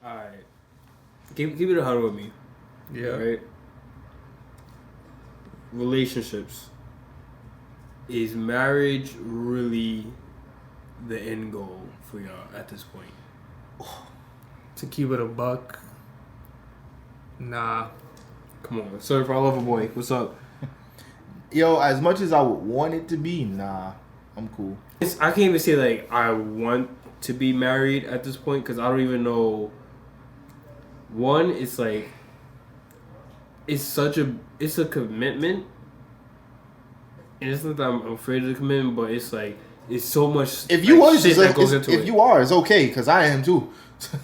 Alright. Keep it 100 with me. Yeah. Right? Relationships. Is marriage really the end goal for y'all at this point? To keep it a buck. Nah. Come on. Sorry for our lover boy. What's up? Yo, as much as I would want it to be, nah, I'm cool. I can't even say like I want to be married at this point because I don't even know. One, it's like it's a commitment, and it's not that I'm afraid of the commitment, but it's like it's so much. If you like, was, shit that goes into if it. you are, it's okay because I am too.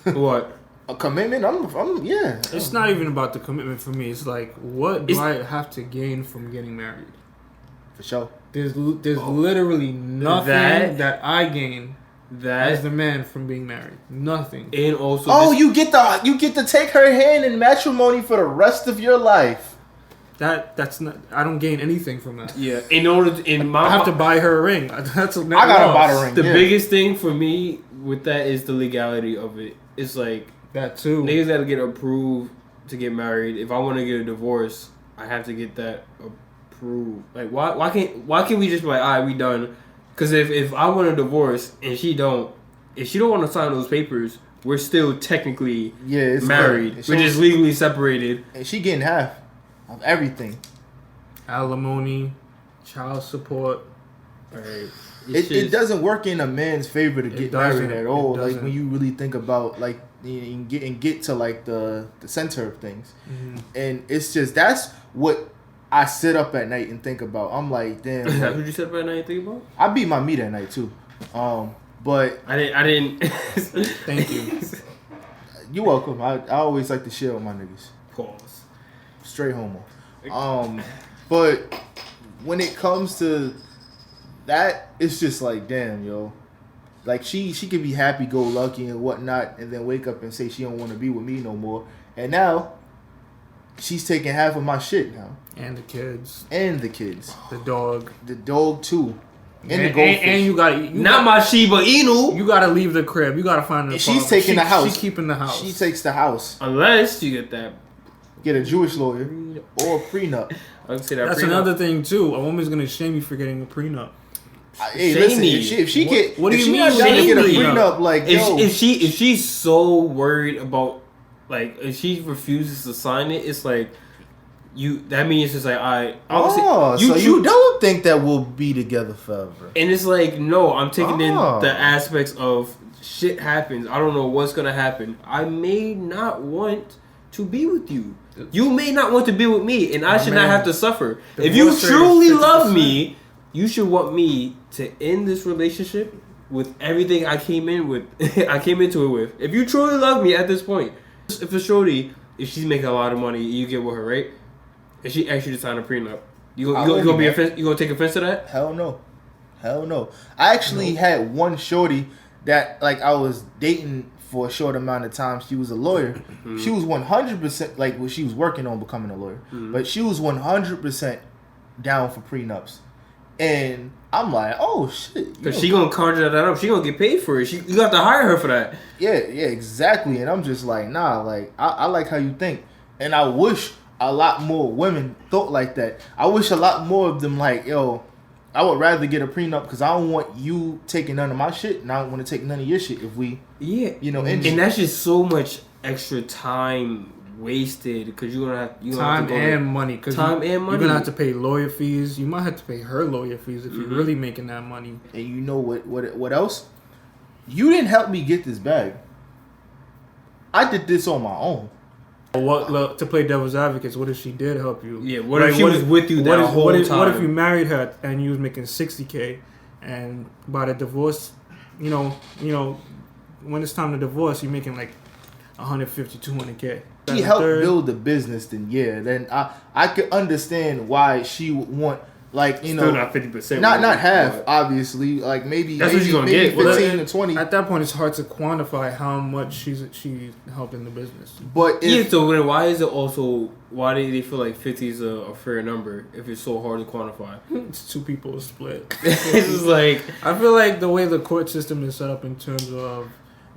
What? A commitment? I'm yeah. It's not even about the commitment for me. It's like, what do I have to gain from getting married? For sure. There's literally nothing that I gain as the man from being married. Nothing. And also, you get to take her hand in matrimony for the rest of your life. That's not. I don't gain anything from that. Yeah. I have to buy her a ring. That's a net I gotta loss. buy the ring. The biggest thing for me with that is the legality of it. It's like that too. Niggas gotta get approved to get married. If I want to get a divorce, I have to get that approved. Like why can't we just be like, alright, we done? Because if I want a divorce and if she don't want to sign those papers, we're still technically married. We're just legally separated. And she getting half of everything. Alimony, child support. Right. It doesn't work in a man's favor to get married at all. Like when you really think about like and get to like the center of things, and it's just that's what I sit up at night and think about. I'm like, damn. Is that what you sit up at night and think about? I beat my meat at night too, but I didn't. Thank you. You're welcome. I always like to share with my niggas. Pause. Straight homo. But when it comes to that, it's just like, damn, yo. Like she could be happy go lucky and whatnot, and then wake up and say she don't want to be with me no more. And now she's taking half of my shit now. And the kids. The dog. The dog too. And the goldfish. And you got not my Shiba Inu. You gotta leave the crib. You gotta find the. She's taking the house. She's keeping the house. She takes the house. Unless you get a Jewish lawyer or a prenup. I would say that. That's another thing too. A woman's gonna shame you for getting a prenup. Hey, listen. If she get, what do you mean? Not trying to get a prenup, like if she's so worried about, like, if she refuses to sign it, it's like. That means it's just like you don't think that we'll be together forever? And it's like, no, I'm taking in the aspects of shit happens. I don't know what's gonna happen. I may not want to be with you. You may not want to be with me, and I should not have to suffer. If you truly love me, you should want me to end this relationship with everything I came in with. I came into it with. If you truly love me at this point, if a shorty, if she's making a lot of money, you get with her, right? If she asks you to sign a prenup, you gonna take offense to that? Hell no. I actually had one shorty that like I was dating for a short amount of time. She was a lawyer. Mm-hmm. She was 100% like she was working on becoming a lawyer, but she was 100% down for prenups. And I'm like, oh shit, because she gonna conjure that up. She gonna get paid for it. You have to hire her for that. Yeah, exactly. And I'm just like, nah, like I like how you think, and I wish a lot more women thought like that. I wish a lot more of them like, yo, I would rather get a prenup because I don't want you taking none of my shit, and I don't want to take none of your shit if we, and that's just so much extra time wasted because you're gonna have time and money. You're gonna have to pay lawyer fees. You might have to pay her lawyer fees if you're really making that money. And you know what else? You didn't help me get this bag. I did this on my own. To play devil's advocate, what if she did help you? Yeah, what if she was with you that whole time? What if you married her and you was making $60K, and by the divorce, you know, when it's time to divorce, you're making like $150, $200K. She helped build the business, then I could understand why she would want. Like, still not 50%. Not half, obviously. Like maybe that's what you're gonna get. 15 to 20. At that point, it's hard to quantify how much she's helping the business. But so then why is it also? Why do they feel like 50 is a fair number if it's so hard to quantify? It's two people split. It's like I feel like the way the court system is set up in terms of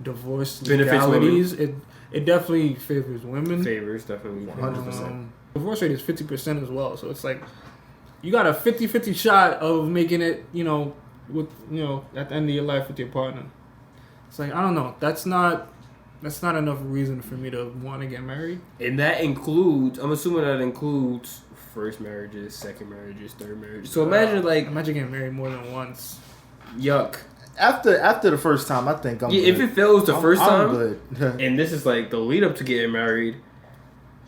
divorce Benefits legalities, it definitely favors women. Favors, definitely. 100%. Divorce rate is 50% as well. So it's like you got a 50-50 shot of making it, with at the end of your life with your partner. It's like, I don't know. That's not enough reason for me to want to get married. And that includes, I'm assuming that includes first marriages, second marriages, third marriages. So imagine getting married more than once. Yuck. After the first time, I think I'm good. If it fails the first time, I'm good. and this is like the lead up to getting married,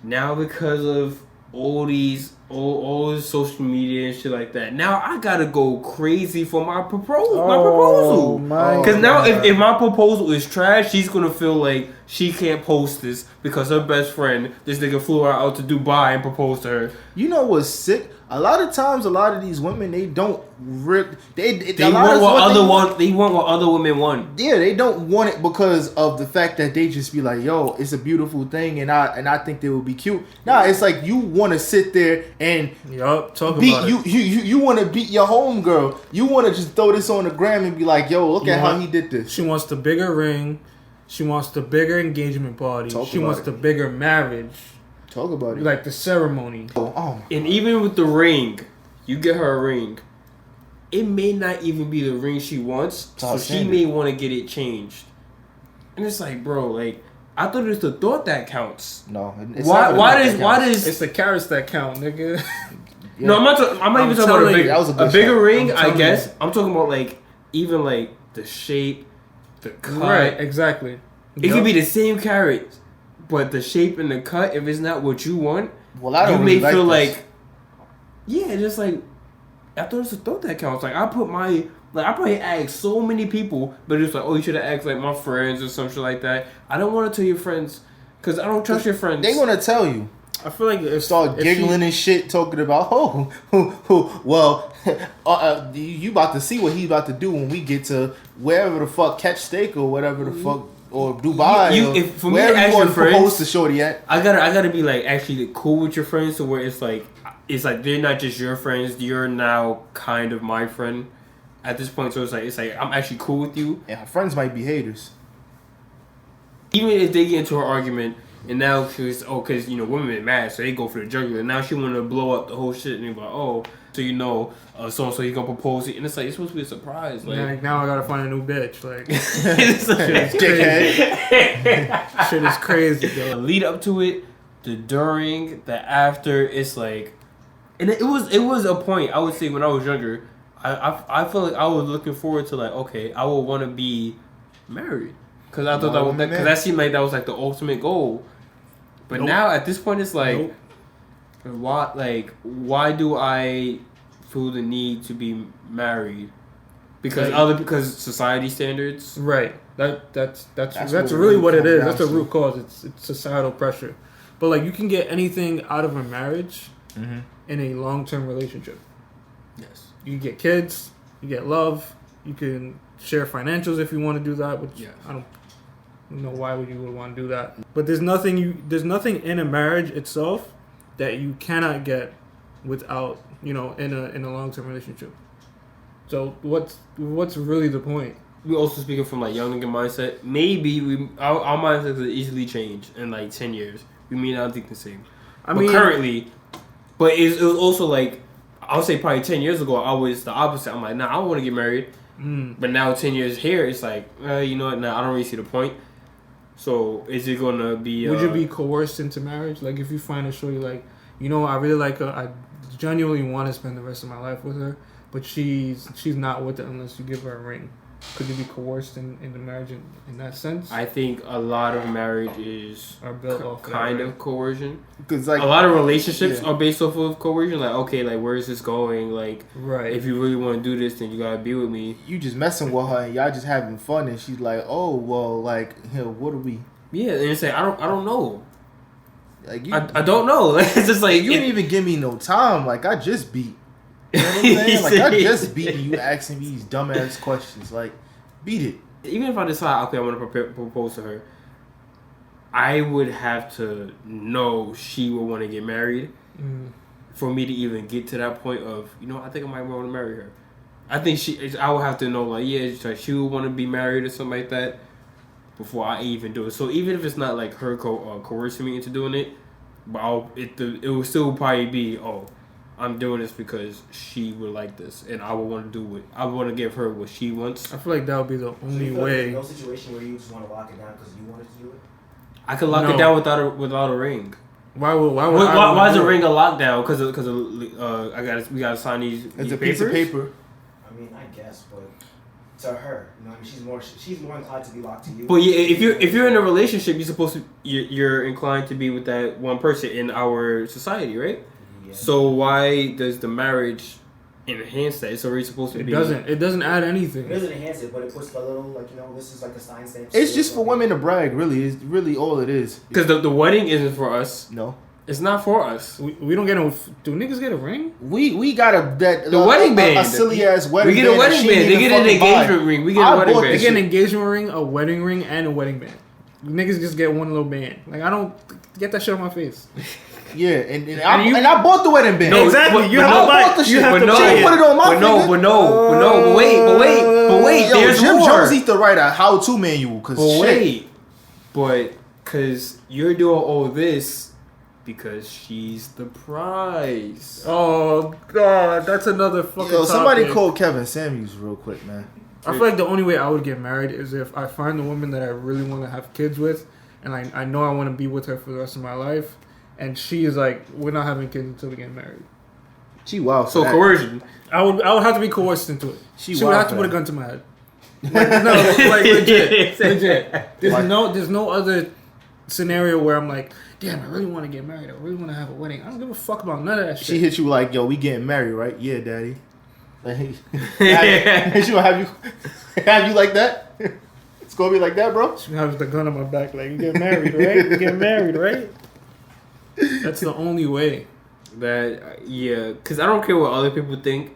now because of all this social media and shit like that, now I gotta go crazy for my proposal. Because now if my proposal is trash, she's gonna feel like she can't post this because her best friend, this nigga, flew her out to Dubai and proposed to her. You know what's sick? A lot of times, a lot of these women, they don't they want what other women want. Yeah, they don't want it because of the fact that they just be like, yo, it's a beautiful thing, and I think they will be cute. Nah, it's like you want to sit there and talk beat about it. You want to beat your homegirl. You want to just throw this on the gram and be like, yo, look at how he did this. She wants the bigger ring. She wants the bigger engagement party. She wants the bigger marriage. Talk about it. Like the ceremony. And even with the ring, you get her a ring. It may not even be the ring she wants, so she may want to get it changed. And it's like, bro, like, I thought it's the thought that counts. No, why does it's the carrots that count, nigga? Yeah. No, I'm not even talking about a bigger ring. I guess you. I'm talking about like even like the shape, the cut. Right, exactly. It could be the same carrot, but the shape and the cut, if it's not what you want, you may feel like, yeah, just like, I thought it's a thought that counts. Like, I probably asked so many people, but it's like, oh, you should have asked like my friends or some shit like that. I don't want to tell your friends because I don't trust your friends. They're gonna tell you. I feel like start giggling and shit, talking about well, you about to see what he's about to do when we get to wherever the fuck, catch steak or whatever the fuck. Or Dubai, if for me wherever to you want to propose to friends, shorty at. I gotta be like actually cool with your friends, to where it's like they're not just your friends, you're now kind of my friend at this point. So it's like I'm actually cool with you. Yeah, her friends might be haters. Even if they get into an argument and now because women get mad, so they go for the jugular. Now she want to blow up the whole shit and they're like, oh, so he's gonna propose it, and it's like it's supposed to be a surprise. Like now I gotta find a new bitch. Like shit is crazy. The lead up to it, the during, the after, it's like, and it was a point. I would say when I was younger, I feel like I was looking forward to like, okay, I would want to be married because I thought that seemed like that was like the ultimate goal. But now at this point, it's like. Why do I feel the need to be married? Because society standards. Right. That's really what it is. That's the root cause. It's societal pressure. But like you can get anything out of a marriage in a long-term relationship. Yes. You get kids, you get love, you can share financials if you want to do that, which I don't know why you would want to do that. But there's nothing in a marriage itself that you cannot get without, in a long-term relationship. So what's really the point? We're also speaking from like young nigga mindset. Maybe our mindset could easily change in like 10 years. We may not think the same. Currently, but it was also like, I would say probably 10 years ago, I was the opposite. I'm like, nah, I don't want to get married. But now 10 years here, it's like, you know what? Nah, I don't really see the point. So is it gonna be? Would you be coerced into marriage? Like if you find a shorty like, I really like her, I genuinely want to spend the rest of my life with her, but she's not with it unless you give her a ring. Could you be coerced into marriage in that sense? I think a lot of marriages are built off kind of coercion. Because like a lot of relationships are based off of coercion. Like, okay, like where is this going? Like, right. If you really want to do this, then you gotta be with me. You just messing with her and y'all just having fun, and she's like, oh well, like, what are we? Yeah, and it's like I don't know. Like I don't know. It's just like you didn't even give me no time. Like I just beat. You know what I'm saying? Like I just beat you asking me these dumbass questions. Like, beat it. Even if I decide, okay, I want to propose to her, I would have to know she would want to get married for me to even get to that point of, I think I might want to marry her. I think I would have to know, like, yeah, she would want to be married or something like that. before I even do it. So even if it's not like her coercing me into doing it, but it will still probably be, I'm doing this because she would like this, and I would want to do it. I want to give her what she wants. I feel like that would be the only way. No situation where you just want to lock it down because you wanted to do it. I could lock it down without a ring. Why is a ring a lockdown? Because we gotta sign these. It's a piece of paper. I mean, I guess, but to her, you know, I mean, she's more inclined to be locked to you. But yeah, if you're in a relationship, you're inclined to be with that one person in our society, right? Yeah. So why does the marriage enhance that? It's already supposed to be. It doesn't add anything. It doesn't enhance it, but it puts a little, like, you know, this is like a sign stamp. It's just for women to brag, really. It's really all it is. Because the wedding isn't for us. No. It's not for us. We don't get no. Do niggas get a ring? We got the wedding band. A silly ass wedding band. We get a wedding band. They get an engagement ring. We get a wedding band. They get an engagement ring, a wedding ring, and a wedding band. Niggas just get one little band. Like, I don't get that shit on my face. Yeah, and I bought the wedding band. No, exactly. You have to buy the shit. You have to put it on my finger. But wait. Yo, There's Jim more. Jones needs to write a how-to manual. Because you're doing all this because she's the prize. Oh God, that's another fucking. Yo, somebody topic. call Kevin Samuels real quick, man. I feel like the only way I would get married is if I find a woman that I really want to have kids with, and I know I want to be with her for the rest of my life, and she is like, we're not having kids until we get married. She wild. So coercion. I would have to be coerced into it. She would have to put a gun to my head. Like legit. There's no other scenario where I'm like, damn, I really want to get married. I really want to have a wedding. I don't give a fuck about none of that shit. She hit you like, yo, we getting married, right? Yeah, daddy. Like, she gonna have you like that? It's gonna be like that, bro. She has the gun on my back, like, you get married, right? You get married, right? That's the only way. Because I don't care what other people think.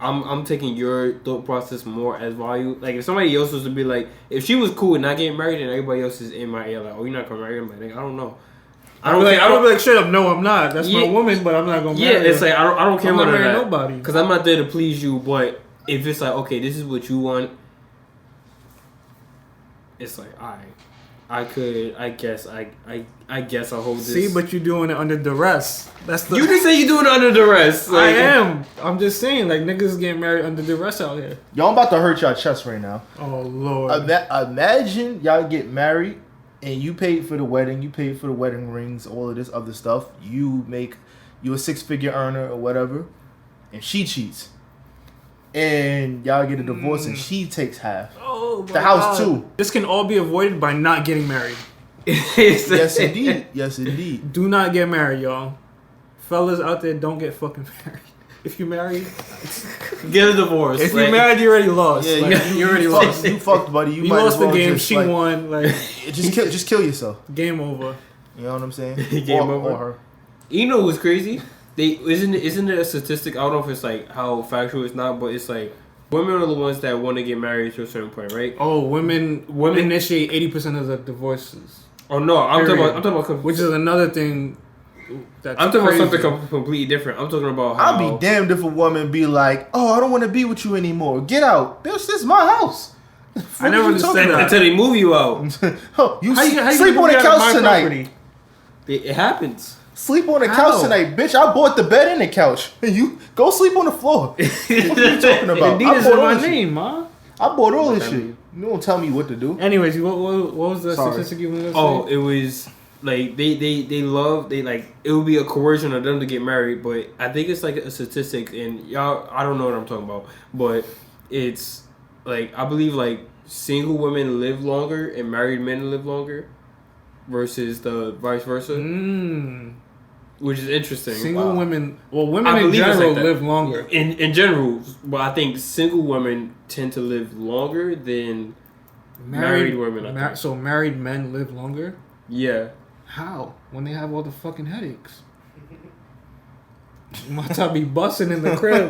I'm taking your thought process more as value. Like, if somebody else was to be like, if she was cool and not getting married, and everybody else is in my ear like, oh, you're not gonna marry him, I don't know. I don't be like straight up, no, I'm not. That's my woman, but I'm not gonna marry her. Yeah, it's like I don't care about that. Nobody, because I'm not there to please you. But if it's like, okay, this is what you want, it's like, alright, I guess I'll hold this. See, but you're doing it under duress. You just say you're doing it under duress. Like, I am. I'm just saying, like, niggas getting married under duress out here. Y'all, I'm about to hurt y'all chest right now. Oh Lord. Imagine y'all get married. And you paid for the wedding, you paid for the wedding rings, all of this other stuff. You a 6-figure earner or whatever, and she cheats. And y'all get a divorce and she takes half. Oh my the house God. too. This can all be avoided by not getting married. Yes indeed. Yes indeed. Do not get married, y'all. Fellas out there, don't get fucking married. If you married, get a divorce. If you married, you already lost. Yeah, like, you already lost. You fucked, buddy. You might lost as well the game. She won. Like, just kill yourself. Game over. You know what I'm saying? Game over. Or her. You know what's crazy? Isn't there a statistic? I don't know if it's like how factual it's not, but it's like women are the ones that want to get married to a certain point, right? Oh, women initiate 80% of the divorces. Oh no, I'm talking about which is another thing. I'm talking about something completely different. I'm talking about how I'll be damned if a woman be like, "Oh, I don't want to be with you anymore. Get out, bitch. This is my house." I never understand that until they move you out. You sleep on the couch tonight. It happens. Sleep on the couch tonight, bitch. I bought the bed and the couch. You go sleep on the floor. What are you talking about? Adidas is my name, ma. I bought all this shit. You don't tell me what to do. Anyways, what was the statistic you wanted to say? Oh, it was. Like they like it would be a coercion of them to get married, but I think it's like a statistic, and y'all, I don't know what I'm talking about, but it's like I believe like single women live longer and married men live longer versus the vice versa, which is interesting. Single women, women in general live longer. In general, but I think single women tend to live longer than married women. So married men live longer. Yeah. How? When they have all the fucking headaches. My time be busting in the crib.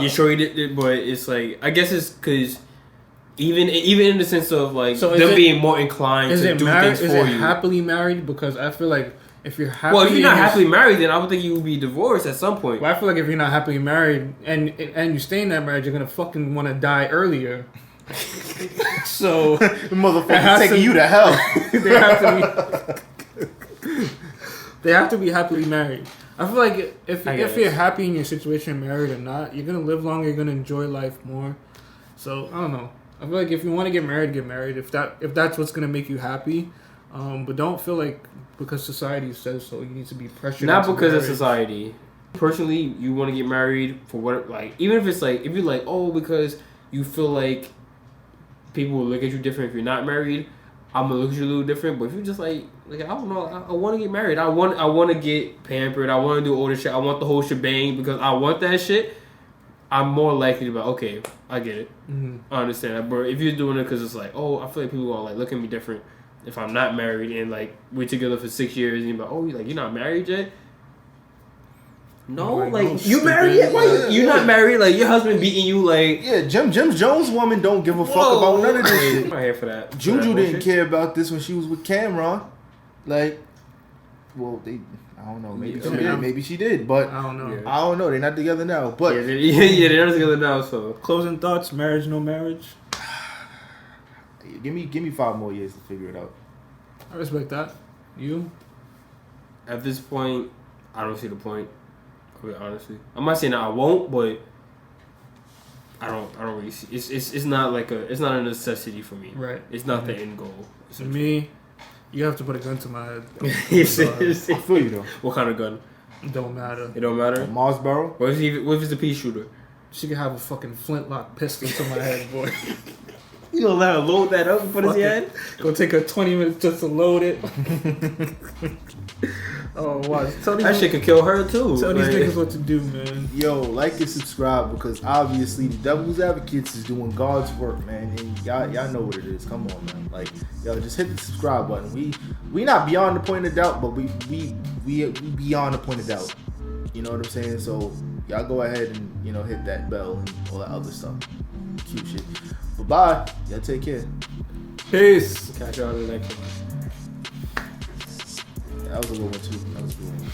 You sure you did? But it's like, I guess it's because even in the sense of like them being more inclined to do things for you. Is it happily married? Because I feel like if you're happy, well, if you're not happily married, then I would think you would be divorced at some point. Well, I feel like if you're not happily married and you stay in that marriage, you're gonna fucking want to die earlier. So The motherfucker taking you to hell. they have to be happily married. I feel like if you're happy in your situation, married or not, you're gonna live longer. You're gonna enjoy life more. So I don't know. I feel like if you want to get married, get married. If that's what's gonna make you happy, but don't feel like because society says so, you need to be pressured. Not because of society. Personally, you want to get married for what? Like, even if it's like, if you're like, oh, because you feel like people will look at you different if you're not married, I'm gonna look at you a little different. But if you're just like I don't know, I want to get married. I want to get pampered. I want to do all this shit. I want the whole shebang because I want that shit. I'm more likely to be like, okay, I get it. Mm-hmm. I understand that. But if you're doing it because it's like, oh, I feel like people are gonna like look at me different if I'm not married and like we're together for 6 years and you're like, oh, you're not married yet. No, like you married yet? Why you're not married? Like your husband beating you? Like Jim Jones' woman don't give a fuck about none of this shit. I'm not here for that. Juju didn't care about this when she was with Cameron. Like, well, I don't know. Maybe she did. Maybe she did. But I don't know. I don't know. They're not together now. But they're not together now. So closing thoughts: marriage, no marriage. Give me 5 more years to figure it out. I respect that. You? At this point, I don't see the point. Honestly, I'm not saying that I won't, but I don't really see. It's not like it's not a necessity for me. Right. It's not the end goal. To me, you have to put a gun to my head. I feel you though. What kind of gun? It don't matter. It don't matter. Mars barrel. What if it's a pea shooter? She could have a fucking flintlock pistol to my head, boy. You gonna let her load that up and put his head? Gonna take her 20 minutes just to load it. Oh, wow. That shit could kill her too. Tell these niggas what to do, man. Yo, like and subscribe because obviously the Devil's Advocates is doing God's work, man. And y'all know what it is. Come on, man. Like, yo, just hit the subscribe button. We not beyond the point of doubt, but we beyond the point of doubt. You know what I'm saying? So y'all go ahead and hit that bell and all that other stuff. Cute shit. But bye. Y'all take care. Peace. Catch y'all in the next one. That was a good one too. That was a good one.